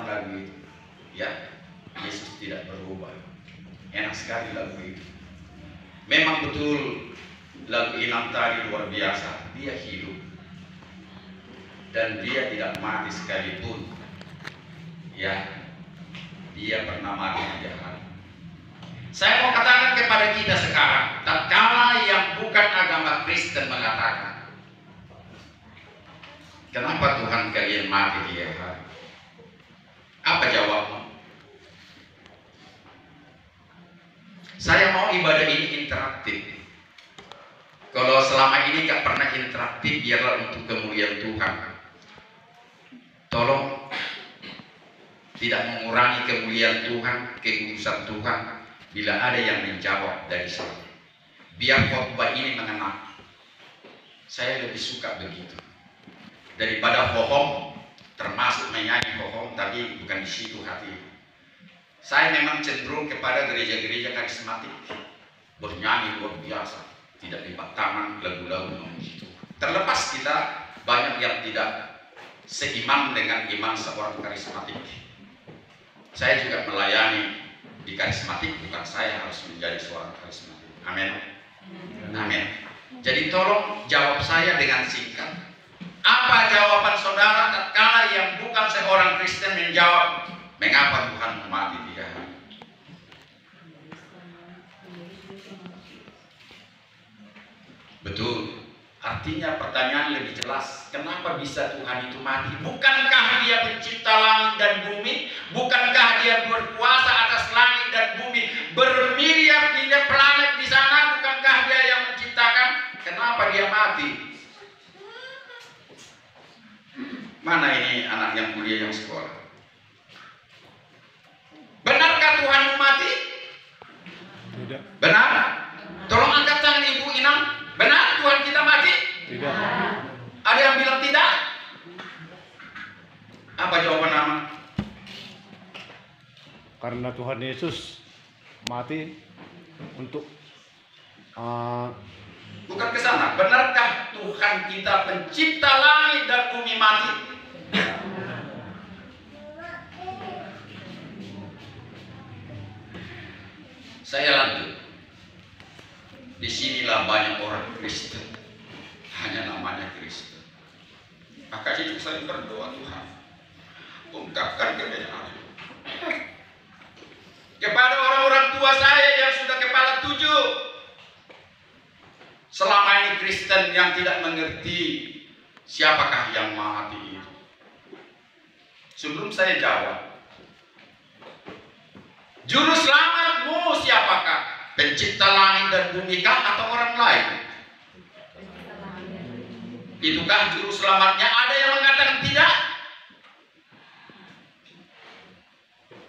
dalam lagu itu. Ya, Yesus tidak berubah. Enak sekali lagu itu. Memang betul lagu Inam tadi luar biasa. Dia hidup dan dia tidak mati sekalipun. Ya, dia pernah mati 3 hari. Saya mau katakan kepada kita sekarang, tatkala yang bukan agama Kristen mengatakan, kenapa Tuhan kalian mati 3 hari? Apa jawabnya? Saya mau ibadah ini interaktif. Kalau selama ini gak pernah interaktif, biarlah untuk kemuliaan Tuhan. Tolong tidak mengurangi kemuliaan Tuhan, kekudusan Tuhan, bila ada yang menjawab dari saya. Biar khotbah ini mengena. Saya lebih suka begitu daripada bohong, termasuk menyanyi bohong, tapi bukan di situ hati. Saya memang cenderung kepada gereja-gereja karismatik, bernyanyi luar biasa, tidak lipat tangan, lagu-lagu memuji Tuhan. Terlepas kita banyak yang tidak seiman dengan iman seorang karismatik. Saya juga melayani di karismatik, bukan saya harus menjadi seorang karismatik. Amin. Amin. Jadi tolong jawab saya dengan singkat. Apa jawaban saudara tatkala yang bukan seorang Kristen menjawab, mengapa Tuhan mati 3 hari? Betul. Artinya pertanyaan lebih jelas, kenapa bisa Tuhan itu mati? Bukankah dia pencipta langit dan bumi? Bukankah dia berkuasa atas langit dan bumi? Bermiliar-miliar planet di sana, bukankah dia yang menciptakan? Kenapa dia mati? Mana ini anak yang kuliah yang sekolah? Benarkah Tuhan mati? Tidak. Benar? Tolong angkat tangan Ibu Inam. Benar Tuhan kita mati? Tidak. Ada yang bilang tidak? Apa jawaban nama? Karena Tuhan Yesus mati untuk Bukan ke sana. Benarkah Tuhan kita pencipta langit dan bumi mati? Saya lanjut. Disinilah banyak orang Kristen, hanya namanya Kristen. Maka itu saya berdoa, Tuhan, ungkapkan kebenaran kepada orang-orang tua saya yang sudah kepala 7. Selama ini Kristen yang tidak mengerti siapakah yang mati itu. Sebelum saya jawab, juru selamatmu siapakah? Pencipta langit dan bumi kah atau orang lain? Itukah juru selamatnya? Ada yang mengatakan tidak?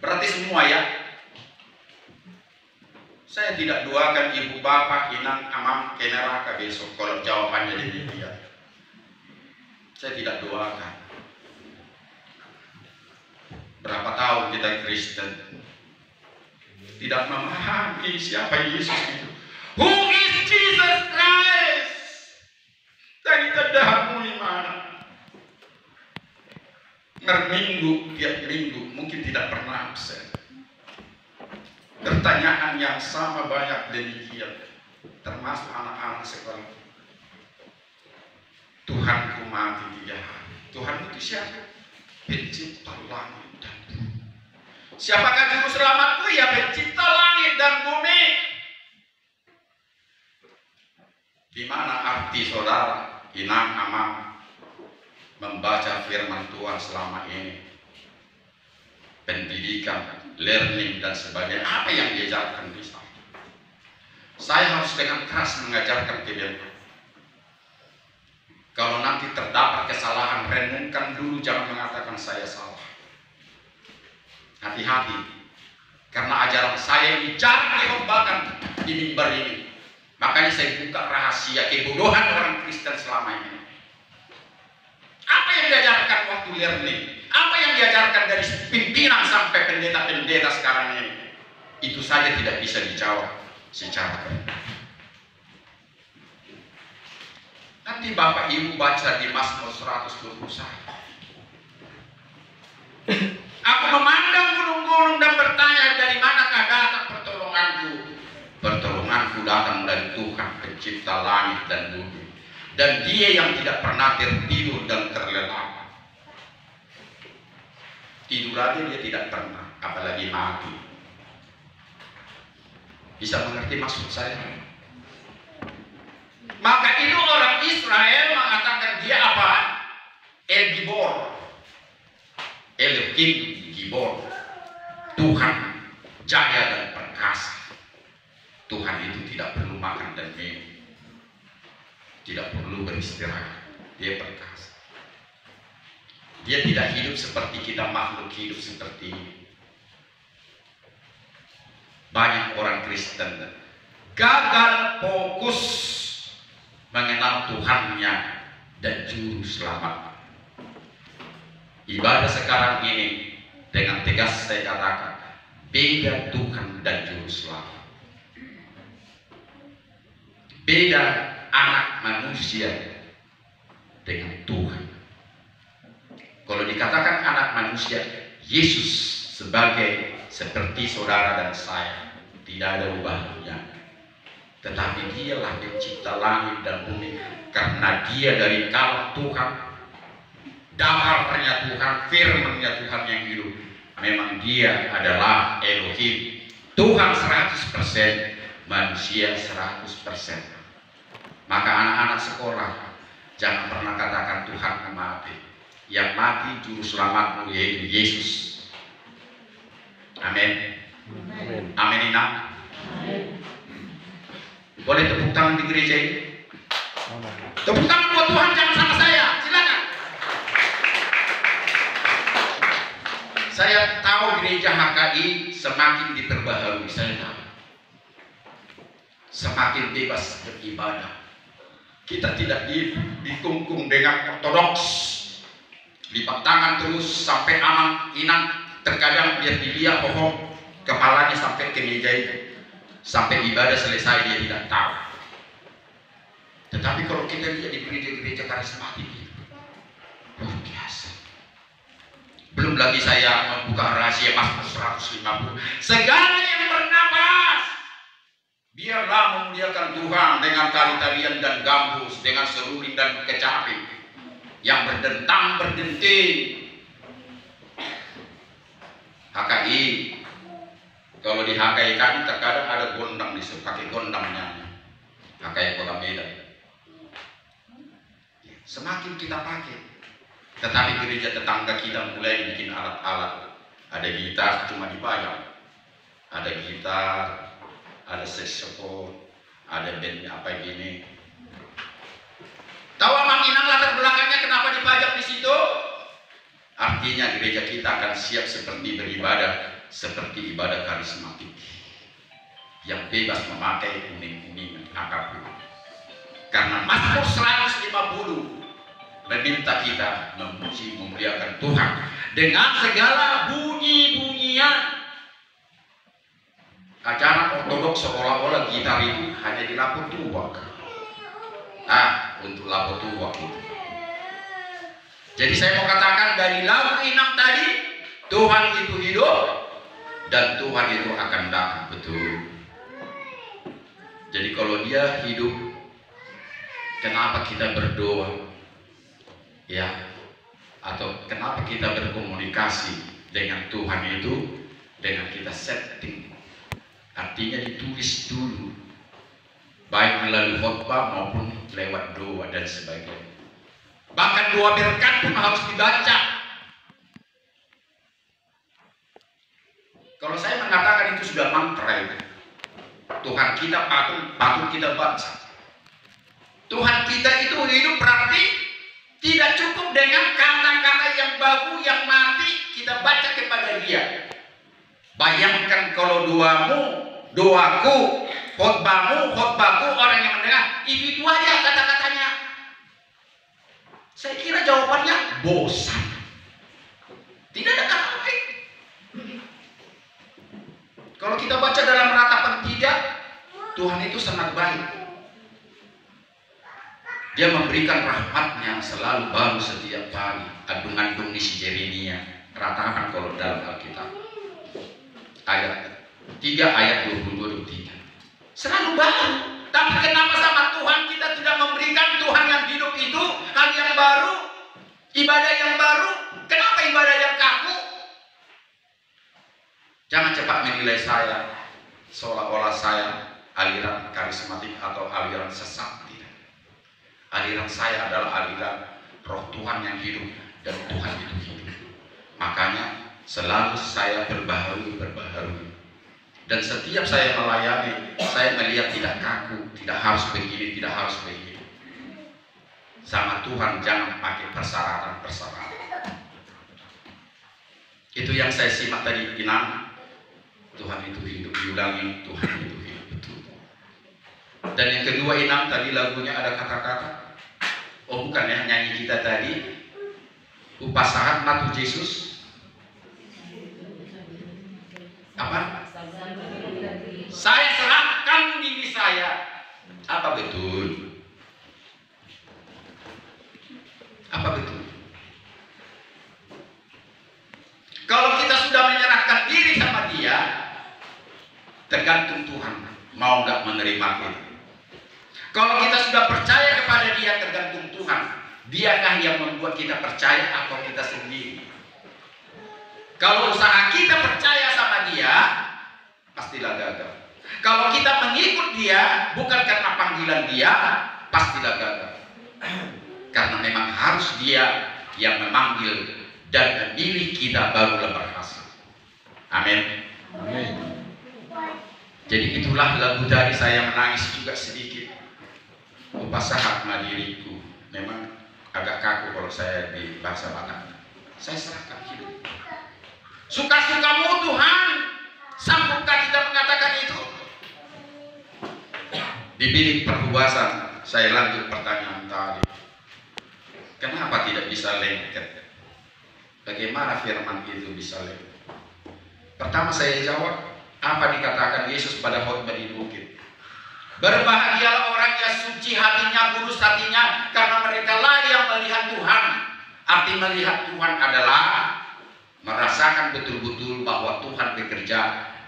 Berarti semua ya? Saya tidak doakan ibu bapak Inang Amam ke neraka besok kalau jawabannya demikian. Saya tidak doakan. Berapa tahun kita Kristen tidak memahami siapa Yesus itu. Who is Jesus Christ? Dan kita dah di mana? Minggu tiap minggu mungkin tidak pernah absen. Pertanyaan yang sama banyak demikian, termasuk anak-anak sekolah. Tuhanku mati 3 hari. Tuhan itu siapa? Pencipta langit dan bumi. Siapakah juru selamatku? Ya pencipta langit dan bumi. Di mana arti saudara Inang Amam membaca firman Tuhan selama ini? Pendidikan, learning dan sebagainya. Apa yang diajarkan di sana? Saya harus dengan keras mengajarkan kalian. Kalau nanti terdapat kesalahan, renungkan dulu, jangan mengatakan saya salah. Hati-hati, karena ajaran saya ini jarang dihembahkan di mimbar ini. Makanya saya buka rahasia kebodohan orang Kristen selama ini. Apa yang diajarkan waktu learning? Apa yang diajarkan dari pimpinan sampai pendeta-pendeta sekarang ini? Itu saja tidak bisa dijawab secara benar. Nanti Bapak Ibu baca di Mazmur 121. Aku pencipta langit dan bumi. Dan Dia yang tidak pernah tertidur dan terlelap. Tidur aja Dia tidak pernah, apalagi mati. Bisa mengerti maksud saya? Maka itu orang Israel mengatakan Dia apa? El Gibor, Elohim Gibor, Tuhan jaya dan perkasa. Tuhan itu tidak perlu makan dan minum, tidak perlu beristirahat. Dia perkasa. Dia tidak hidup seperti kita makhluk hidup seperti ini. Banyak orang Kristen gagal fokus mengenal Tuhannya dan juru selamat. Ibadah sekarang ini dengan tegas saya katakan beda Tuhan dan juru selamat. Beda anak manusia dengan Tuhan. Kalau dikatakan anak manusia, Yesus sebagai seperti saudara dan saya, tidak ada ubahnya. Tetapi Dialah pencipta langit dan bumi, karena Dia dari kala Tuhan, daharnya Tuhan, firman-Nya Tuhan yang hidup. Memang Dia adalah Elohim, Tuhan 100%, manusia 100%. Maka anak-anak sekolah jangan pernah katakan Tuhan mati. Yang mati juru selamatmu yaitu Yesus. Amin. Amin. Amin. Boleh tepuk tangan di gereja ini? Tepuk tangan buat Tuhan, jangan sama saya. Silakan. Saya tahu gereja HKI semakin diperbaharui. Saya tahu. Semakin bebas beribadah. Kita tidak dikungkung dengan ortodoks, lipat tangan terus sampai aman inang, terkadang biar dilihat bohong kepalanya sampai ke meja itu, sampai ibadah selesai dia tidak tahu. Tetapi kalau kita lihat di gereja-gereja karismatik itu luar biasa. Belum lagi saya membuka rahasia Mazmur 150, segala yang bernapas biarlah memuliakan Tuhan dengan tari-tarian dan gambus, dengan seruling dan kecapi yang berdentang berdenting. HKI, kalau di HKI kami terkadang ada gondang di situ, pakai gondangnya HKI Kota Medan. Semakin kita pakai, tetapi gereja tetangga kita mulai bikin alat-alat. Ada gitar cuma dipajang, ada gitar, ada saxophone, ada band apa gini. Tahu Mang Inang latar belakangnya kenapa dipajang di situ? Artinya gereja kita akan siap seperti beribadah, seperti ibadah karismatik yang bebas memakai kuning-kuningan apapun. Karena Mazmur 150 meminta kita memuji memuliakan Tuhan dengan segala bunyi-bunyian. Ajaran ortodoks seolah-olah gitar itu hanya di lapo tua. Untuk lapo tua itu. Jadi saya mau katakan dari lagu Inang tadi, Tuhan itu hidup dan Tuhan itu akan datang, betul. Jadi kalau Dia hidup, kenapa kita berdoa? Ya, atau kenapa kita berkomunikasi dengan Tuhan itu dengan kita setting? Artinya ditulis dulu, baik melalui khotbah maupun lewat doa dan sebagainya. Bahkan doa berkat pun harus dibaca. Kalau saya mengatakan itu sudah mantra itu. Tuhan kita patut kita baca. Tuhan kita itu hidup berarti tidak cukup dengan kata-kata yang bagus yang mati kita baca kepada Dia. Bayangkan kalau doaku, khotbahku, orang yang mendengar, itu aja kata-katanya. Saya kira jawabannya bosan. Tidak ada kata lain. Kalau kita baca dalam ratapan 3, Tuhan itu sangat baik. Dia memberikan rahmatnya selalu baru setiap pagi. Adung-adung di Jeremia, ratapan kalau dalam Alkitab. Ayat 3 ayat 22-23 selalu baru, tak Tapi kenapa sama Tuhan kita tidak memberikan Tuhan yang hidup itu hal yang baru, ibadah yang baru? Kenapa ibadah yang kaku? Jangan cepat menilai saya seolah-olah saya aliran karismatik atau aliran sesat. Tidak. Aliran saya adalah aliran Roh Tuhan yang hidup dan Tuhan itu hidup. Makanya selalu saya berbaharui. Dan setiap saya melayani, saya melihat tidak kaku, tidak harus begini, tidak harus begini. Sama Tuhan jangan pakai persyaratan. Itu yang saya simak tadi, Inang. Tuhan itu hidup, diulangi, Tuhan itu hidup betul. Dan yang kedua, Inang, tadi lagunya ada kata-kata. Oh bukan ya, nyanyi kita tadi, upasahan matu Yesus. Apa? Saya serahkan diri saya. Apa betul? Apa betul? Kalau kita sudah menyerahkan diri sama Dia, tergantung Tuhan mau nggak menerima kita. Kalau kita sudah percaya kepada Dia, tergantung Tuhan. Diakah yang membuat kita percaya atau kita sendiri? Kalau usaha kita percaya sama Dia, pastilah gagal. Kalau kita mengikut Dia bukan karena panggilan Dia, pastilah gagal. Karena memang harus Dia yang memanggil dan memilih kita barulah berhasil. Amin. Amin. Jadi itulah lagu tadi saya menangis juga sedikit. Upasahat diriku. Memang agak kaku kalau saya di bahasa Batak. Saya serahkan hidup. Suka-sukamu Tuhan. Sanggupkah kita mengatakan itu? Di bilik perhubasan saya lanjut pertanyaan tadi. Kenapa tidak bisa lengket? Bagaimana firman itu bisa lengket? Pertama saya jawab, apa dikatakan Yesus pada khotbah di bukit? Berbahagialah orang yang suci hatinya, kudus hatinya, karena mereka lah yang melihat Tuhan. Arti melihat Tuhan adalah merasakan betul-betul bahwa Tuhan bekerja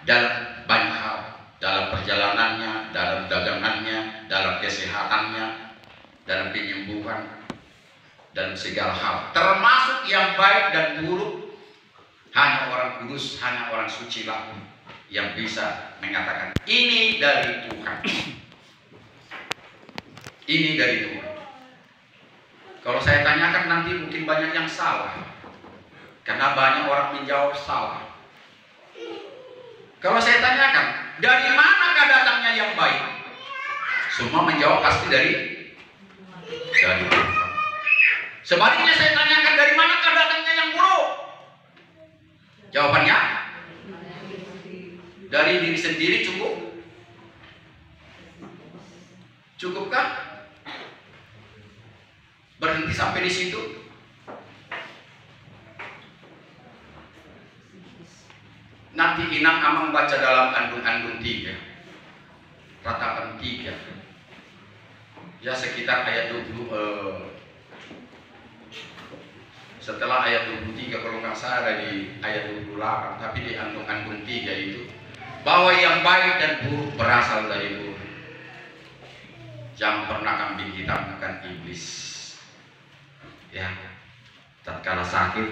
dalam banyak hal, dalam perjalanannya, dalam dagangannya, dalam kesehatannya, dalam penyembuhan, dalam segala hal, termasuk yang baik dan buruk. Hanya orang kudus, hanya orang suci lah yang bisa mengatakan ini dari Tuhan. Ini dari Tuhan. Kalau saya tanyakan nanti mungkin banyak yang salah, karena banyak orang menjawab salah. Kalau saya tanyakan, dari manakah datangnya yang baik? Semua menjawab pasti dari Tuhan. Sebaliknya saya tanyakan, dari manakah datangnya yang buruk? Jawabannya, dari diri sendiri cukup? Cukupkah? Berhenti sampai di situ? Nanti Inang Amang baca dalam Andung-Andung 3, Ratapan 3, ya sekitar ayat 20, setelah ayat 23 kalau nggak salah ada di ayat 28, tapi di Andung-Andung 3 itu, bahwa yang baik dan buruk berasal dari buruk. Jangan pernah kambing hitam akan iblis. Ya, tatkala sakit,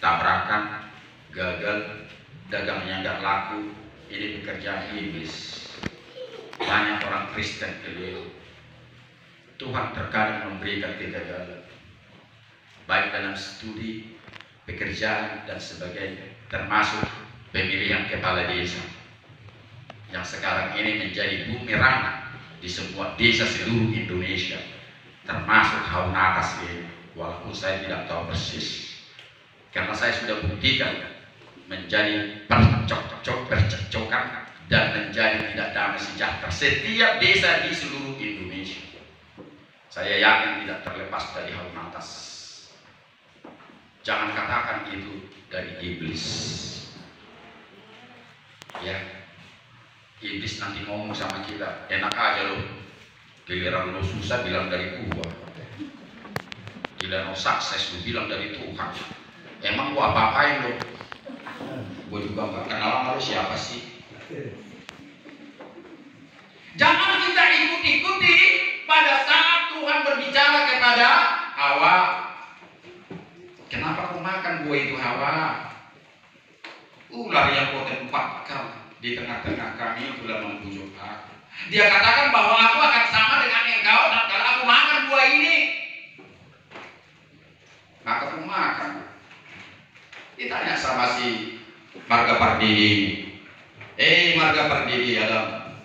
tabrakan, gagal, dagangnya nggak laku, ini pekerjaan iblis. Banyak orang Kristen keliru. Tuhan terkadang memberikan kegagalan, baik dalam studi, pekerjaan dan sebagainya, termasuk pemilihan kepala desa yang sekarang ini menjadi bumerang di semua desa seluruh Indonesia, termasuk Haunatas ini. Walaupun saya tidak tahu persis, karena saya sudah buktikan menjadi percekcokan dan menjadi tidak damai sejahtera setiap desa di seluruh Indonesia. Saya yakin tidak terlepas dari Haunatas. Jangan katakan itu dari iblis. Ya, iblis nanti ngomong sama kita, enak aja loh, giliran lo susah bilang dari gua, giliran lo sukses lo bilang dari Tuhan. Emang gua apa-apain lo? Gua juga nggak kenal sama lo siapa sih. Jangan kita ikuti Ular yang kau tempatkan di tengah-tengah kami itulah membujuk aku. Dia katakan bahwa aku akan sama dengan engkau dan kalau aku makan buah ini, maka aku makan. Ditanya sama si Marga Pardidi, Marga Pardidi Adam,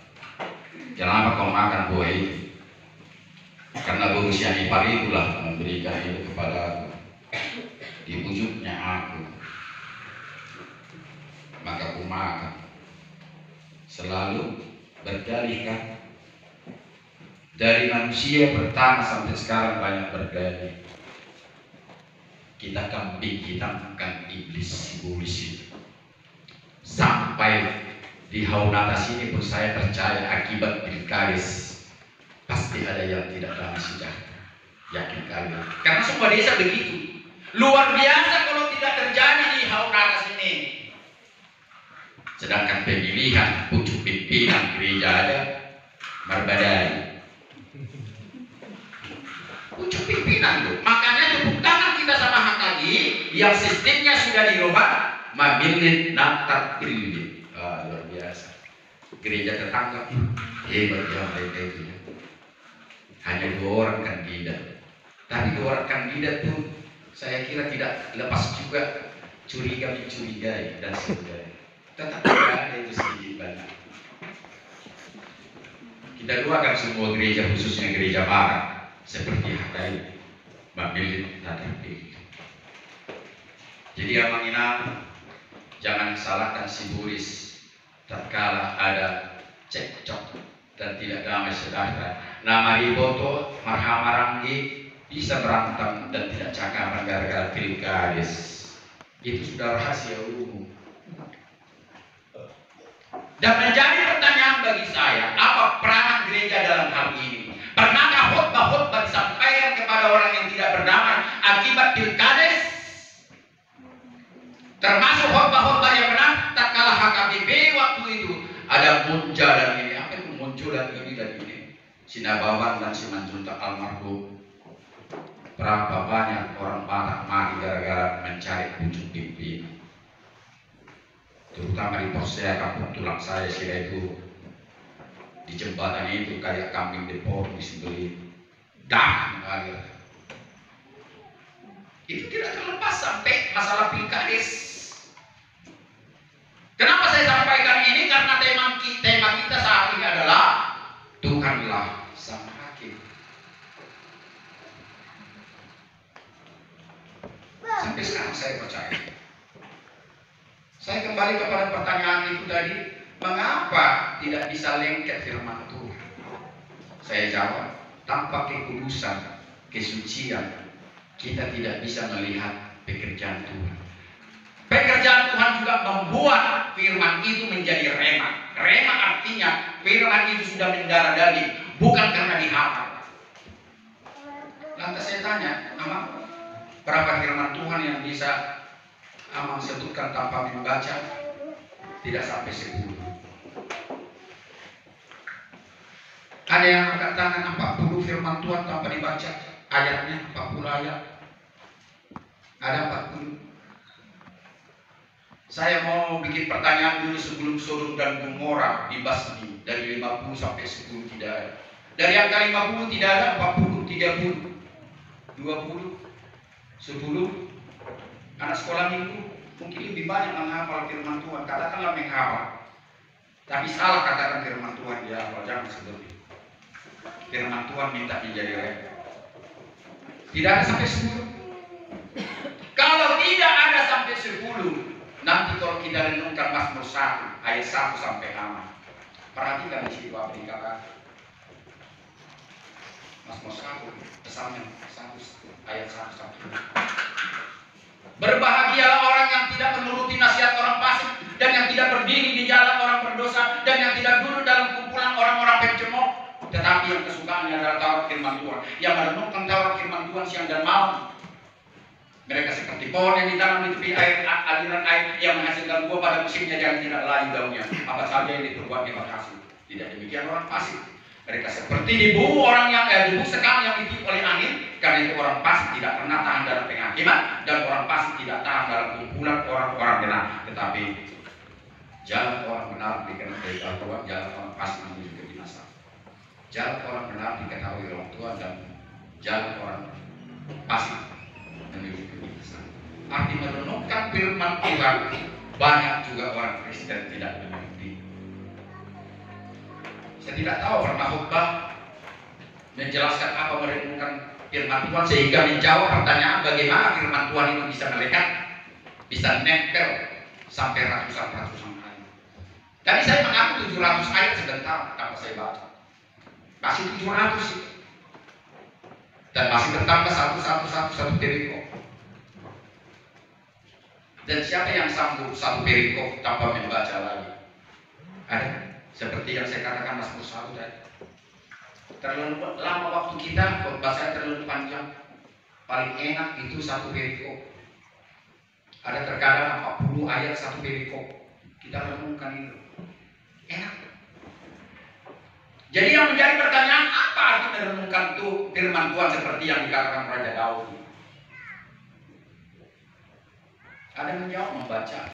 kenapa kau makan buah ini? Karena burung Sianipar itulah memberikan itu kepada aku. Dibujuknya aku, maka aku makan. Selalu berdalihkan dari manusia pertama sampai sekarang banyak berdalih. Kita kambing hitamkan iblis itu. Sampai di Haunata sini pun saya percaya akibat pilkades pasti ada yang tidak damai sejahtera. Yakin kalian? Karena semua desa begitu. Luar biasa kalau tidak terjadi di Haunata sini. Sedangkan pemilihan pucuk pimpinan gereja ada Marbadai. Pucuk pimpinan loh. Makanya tepuk tangan kita sama HKI yang sistemnya sudah dirubah. Mabilit natar pilih. Luar biasa. Gereja tetangga hebat ya mereka itu. Hanya 2 orang kandidat. Tapi 2 orang kandidat pun saya kira tidak lepas juga curiga mencurigai dan sebagainya. Tetap ada itu sedikit banyak. Kita doakan semua gereja khususnya gereja barat seperti HKI Mabilit natar pilih. Jadi Amang Inang, jangan salahkan si Buris tatkala ada cekcok dan tidak damai sejahtera. Nama Riboto Marhamaranggi bisa berantem dan tidak cakaran gara-gara pilkades. Itu sudah rahasia umum. Dan menjadi pertanyaan bagi saya, apa peranan gereja dalam hal ini? Pernahkah khotbah-khotbah disampaikan kepada orang yang tidak berdamai akibat pilkades? Termasuk khotbah-khotbah yang benar tatkala HKBP waktu itu ada munca dan ini, apa itu muncul dan ini dan ini. Sinabawan dan Simanjuntak almarhum. Berapa banyak orang Batak mati gara-gara mencari pucuk pimpinan. Terutama di Persea kampung tulang saya sila itu di jembatan itu kayak kambing depor disembelih darah mengalir. Itu tidak terlepas sampai masalah pilkades. Kenapa saya sampaikan ini? Karena tema kita saat ini adalah Tuhanlah Sang Hakim. Sampai sekarang saya percaya. Saya kembali kepada pertanyaan itu tadi, mengapa tidak bisa lengket firman Tuhan? Saya jawab, tanpa kekudusan, kesucian, kita tidak bisa melihat pekerjaan Tuhan. Pekerjaan Tuhan juga membuat firman itu menjadi rema. Rema artinya firman itu sudah mendarah daging, bukan karena dihafal. Lantas saya tanya, Amang, berapa firman Tuhan yang bisa Amang sebutkan tanpa membaca? Tidak sampai 10. Ada yang angkat tangan 40 firman Tuhan tanpa dibaca ayatnya, 40 ayat. Ada 40. Saya mau bikin pertanyaan dulu sebelum Sodom dan Gomora dibasmi. Dari 50 sampai 10 tidak ada. Dari angka 50 tidak ada, 40, 30, 20, 10. Anak sekolah minggu mungkin lebih banyak menghafal firman Tuhan. Katakanlah menghafal. Tapi salah katakan firman Tuhan dia hafal. Jangan seperti itu. Firman Tuhan minta menjadi rema. Tidak ada sampai 10. Kalau tidak ada sampai 10, nanti kalau kita renungkan Mazmur 1 ayat 1 sampai 6. Perhatikan di situ apa dikatakan. Mazmur 1 pesannya 1 ayat 1 sampai 6. Berbahagialah orang yang tidak menuruti nasihat orang fasik dan yang tidak berdiri di jalan orang berdosa dan yang tidak duduk dalam kumpulan orang-orang pencemooh, tetapi yang kesukaannya adalah Taurat firman Tuhan, yang merenungkan Taurat firman Tuhan siang dan malam. Mereka seperti pohon yang ditanam di tepi air, aliran air yang menghasilkan buah pada musimnya dan tidak layu daunnya. Apa saja yang diperbuat dia berhasil. Tidak demikian orang fasik. Mereka seperti debu orang yang debu sekam yang ditiup oleh angin. Karena itu orang fasik tidak pernah tahan dalam penghakiman dan orang fasik tidak tahan dalam kumpulan orang-orang benar. Tetapi Jalan orang benar dikenal dari orang tua, jalan orang fasik menuju kebinasaan. Jalan orang benar diketahui orang tua dan jalan orang fasik menuju kebinasaan. Arti merenungkan firman Tuhan, banyak juga orang Kristen tidak mengerti. Saya tidak tahu pernah khotbah menjelaskan apa merenungkan firman Tuhan sehingga menjawab pertanyaan bagaimana firman Tuhan itu bisa melekat, bisa nempel sampai ratusan ayat. Tadi saya mengaku 700 ayat sebentar tanpa saya baca. Masih 700 itu. Dan masih bertambah satu perikop. Dan siapa yang sanggup satu perikop tanpa membaca lagi? Ada? Seperti yang saya katakan Mazmur 1 tadi. Terlalu lama waktu kita, khotbah saya terlalu panjang. Paling enak itu satu perikop. Ada terkadang 40 ayat satu perikop. Kita renungkan itu. Enak. Jadi yang menjadi pertanyaan, apa arti merenungkan itu firman Tuhan seperti yang dikatakan Raja Daud? Ada menjawab membaca.